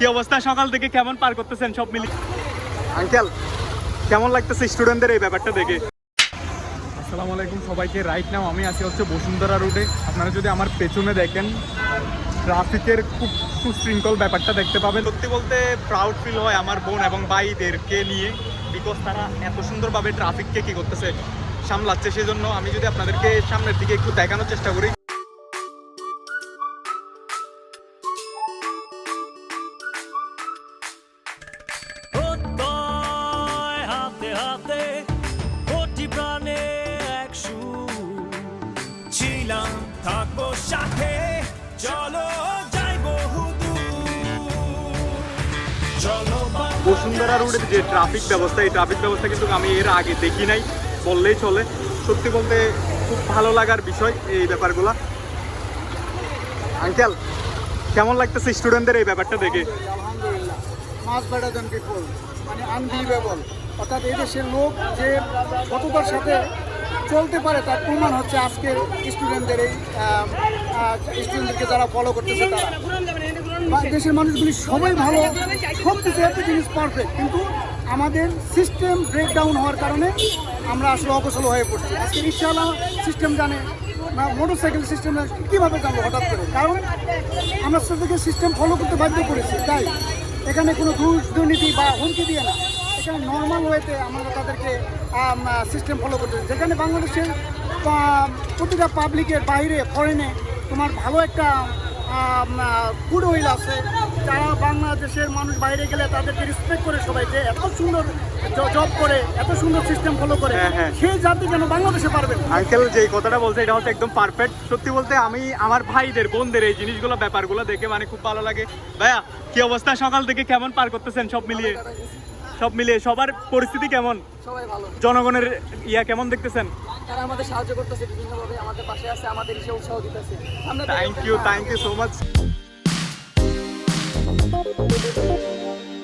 কি অবস্থা? সকাল থেকে কেমন পার করতেছেন সব মিলিয়ে? আঙ্কেল, কেমন লাগতেছে স্টুডেন্টদের এই ব্যাপারটা দেখে? আসসালামু আলাইকুম সবাইকে। রাইট নাও আমি আছি হচ্ছে বসুন্ধরা রোডে। আপনারা যদি আমার পেছনে দেখেন, ট্রাফিকের খুব সুশৃঙ্খল ব্যাপারটা দেখতে পাবেন। সত্যি বলতে প্রাউড ফিল হয় আমার বোন এবং ভাইদেরকে নিয়ে, বিকজ তারা এত সুন্দরভাবে ট্রাফিককে কি করতেছে, সামলাচ্ছে। সেজন্য আমি যদি আপনাদেরকে সামনের দিকে একটু দেখানোর চেষ্টা করি। থাকবো সাথে, চলো যাইবো চলো। বসুন্ধরা রোডের যে ট্রাফিক ব্যবস্থা, এই ট্রাফিক ব্যবস্থা কিন্তু আমি এর আগে দেখি নাই বললেই চলে। সত্যি বলতে খুব ভালো লাগার বিষয় এই ব্যাপারগুলা। আঙ্কেল, কেমন লাগতেছে স্টুডেন্টদের এই ব্যাপারটা দেখে? আলহামদুলিল্লাহ, মাস বেটার দ্যান বিফোর, মানে আনবিলিভেবল। অর্থাৎ এই দেশের লোক যে সততার সাথে চলতে পারে তার প্রমাণ হচ্ছে আজকের স্টুডেন্টদের এই স্টুডেন্টদেরকে যারা ফলো করতেছে তারা। দেশের মানুষগুলি সবাই ভালো, সব কিছু একটা জিনিস পারফেক্ট, কিন্তু আমাদের সিস্টেম ব্রেকডাউন হওয়ার কারণে আমরা আসলে অকুশল হয়ে পড়ছি। আজকে রিক্সাওয়ালা সিস্টেম জানে না, মোটরসাইকেল সিস্টেম কীভাবে জানবো হঠাৎ করে? কারণ আমরা সেটাকে সিস্টেম ফলো করতে বাধ্য করেছি। তাই এখানে কোনো ঘুষ দুর্নীতি বা হুমকি দিয়ে না, এখানে নর্মাল ওয়েতে আমরা তাদেরকে সিস্টেম ফলো করতে। যেখানে বাংলাদেশের প্রতিটা পাবলিকের বাইরে ফরেনে তোমার ভালো একটা গুড উইল আছে, যারা বাংলাদেশের মানুষ বাইরে গেলে তাদেরকে রেসপেক্ট করে সবাই, যে এত সুন্দর জব করে, এত সুন্দর সিস্টেম ফলো করে, সেই জাতি যেন বাংলাদেশে পারবে। আঙ্কেল যে কথাটা বলছে এটা হচ্ছে একদম পারফেক্ট। সত্যি বলতে আমি আমার ভাইদের বোনদের এই জিনিসগুলো ব্যাপারগুলো দেখে মানে খুব ভালো লাগে। ভাইয়া, কি অবস্থা? সকাল থেকে কেমন পার করতেছেন সব মিলিয়ে? সবার পরিস্থিতি কেমন? সবাই ভালো। জনগণের ইয়া কেমন দেখতেছেন? তারা আমাদের সাহায্য করতেছে বিভিন্নভাবে, আমাদের পাশে আছে, আমাদের এসে উৎসাহ দিতেছে। Thank you so much.